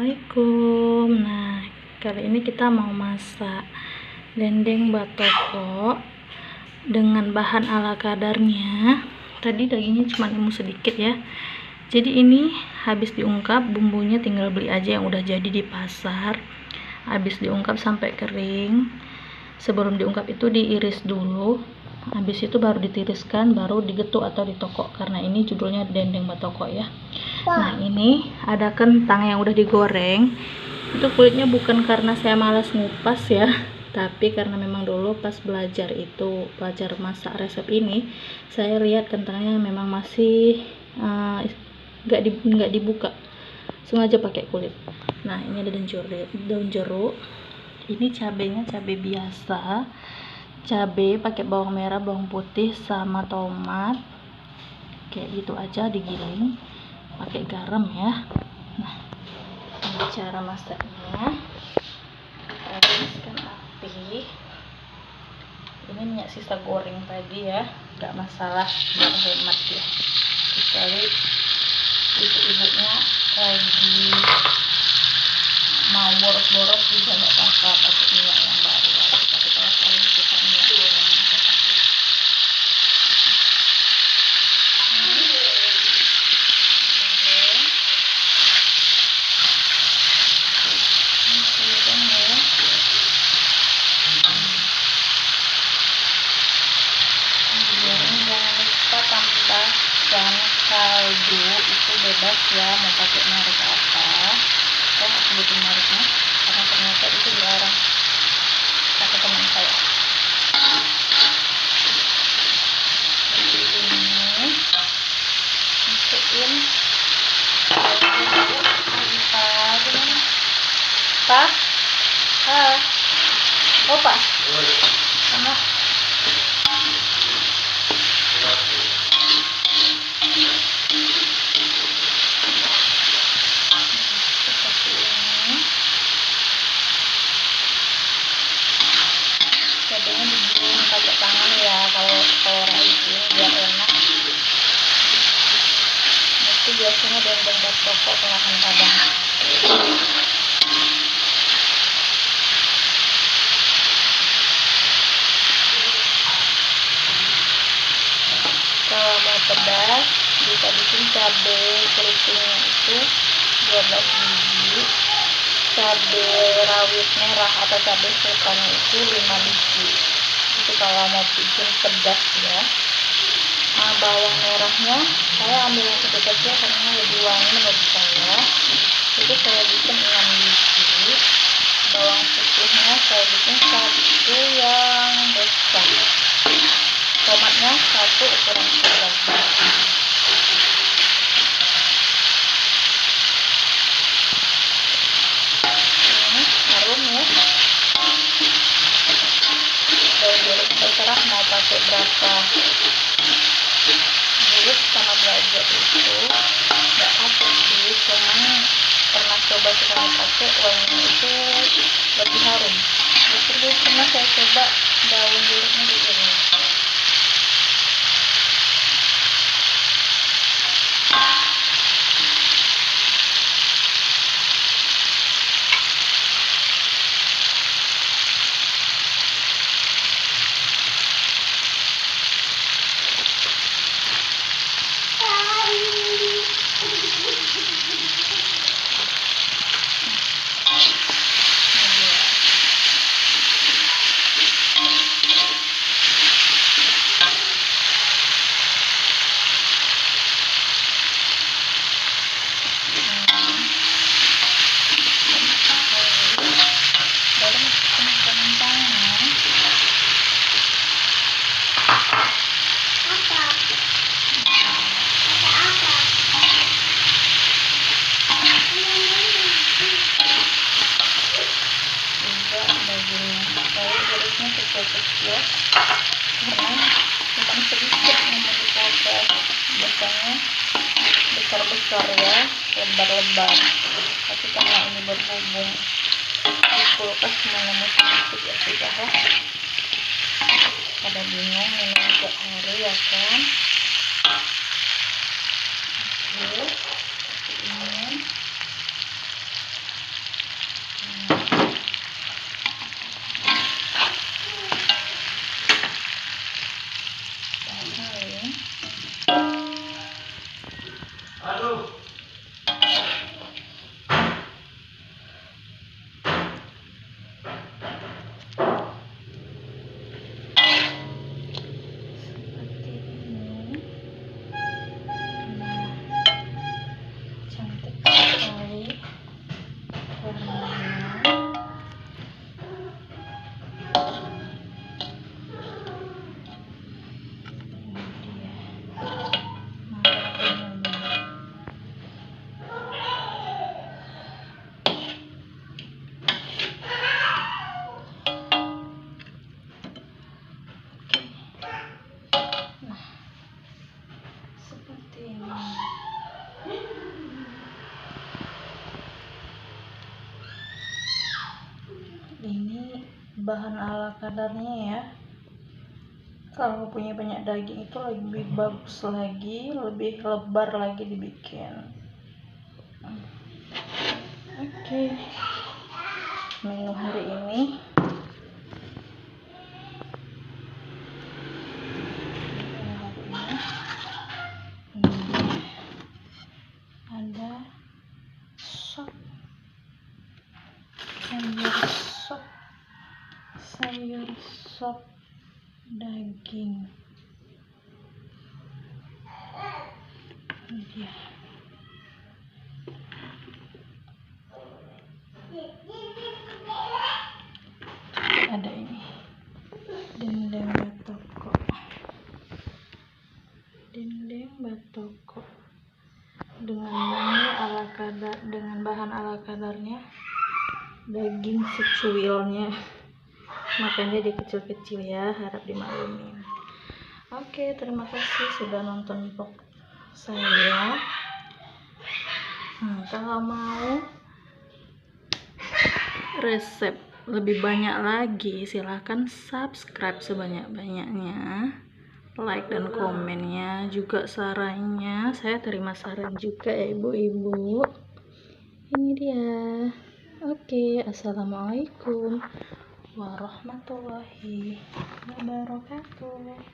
Assalamualaikum. Nah, kali ini kita mau masak dendeng batoko dengan bahan ala kadarnya. Tadi dagingnya cuma nemu sedikit ya. Jadi ini habis diungkap, bumbunya tinggal beli aja yang udah jadi di pasar. Habis diungkap sampai kering. Sebelum diungkap itu diiris dulu. Habis itu baru ditiriskan, baru digetuk atau ditokok, karena ini judulnya dendeng batoko ya. Nah, ini ada kentang yang udah digoreng. Itu kulitnya bukan karena saya malas ngupas ya, tapi karena memang dulu pas belajar masak resep ini, saya lihat kentangnya memang masih nggak dibuka, sengaja pakai kulit. Nah, ini ada daun jeruk. Ini cabenya cabai biasa, cabai pakai bawang merah, bawang putih sama tomat, kayak gitu aja, digiling pakai garam ya. Nah, ini cara masaknya. Panaskan api. Ini minyak sisa goreng tadi ya, nggak masalah, biar hemat ya. Kecuali ibu-ibunya lagi mau boros-boros juga nggak apa-apa pakai minyak yang baru. Tapi kalau saya suka minyak goreng tambahkan kaldu, itu bebas ya mau pakai merek apa. Saya nggak sebutin mereknya karena ternyata itu dilarang kata teman saya. Jadi ini masukin opa sama cabenya digiling pakai tangan ya, kalau rajin biar enak. Itu biasanya dendeng batoko olahan Padang. Kalau mau pedas bisa bikin cabai keritingnya itu 12 biji, cabai rawit merah atau cabai sultannya itu 5 biji. Itu kalau mau bikin pedas ya. Nah, bawang merahnya saya ambil yang kecil-kecil karena lebih wangi menurut saya. Itu saya bikin 6 biji. Bawang putihnya saya bikin 1 yang besar. Tomatnya 1 ukuran sedang. Ini harum ya. Daun jeruk terserah mau pakai berapa. Dulu sama belajar itu nggak pakai sih, cuman pernah coba sekali pakai, wanginya itu lebih harum. Justru pernah saya coba daun jeruknya diiris. Kecil karena cuma sedikit yang mau dipotong, biasanya besar-besar ya, lebar-lebar, tapi karena ini berhubung di kulkas cuma nemu sedikit ya sudah lah. Pada bingung ini untuk hari ya kan. Oke, ini bahan ala kadarnya ya. Kalau punya banyak daging itu lebih bagus lagi, lebih lebar lagi dibikin. Oke. Menu hari ini ada sop, sayur sop daging. Ini dia. Ada ini dendeng batoko, dengan menu ala kadar, dengan bahan ala kadarnya, daging secuilnya, makanya dia kecil-kecil ya, harap dimaklumin. Oke, terima kasih sudah nonton vlog saya. Kalau mau resep lebih banyak lagi, silahkan subscribe sebanyak-banyaknya, like dan komennya, juga sarannya. Saya terima saran juga ya ibu-ibu. Ini dia. Oke, assalamualaikum warahmatullahi wabarakatuh.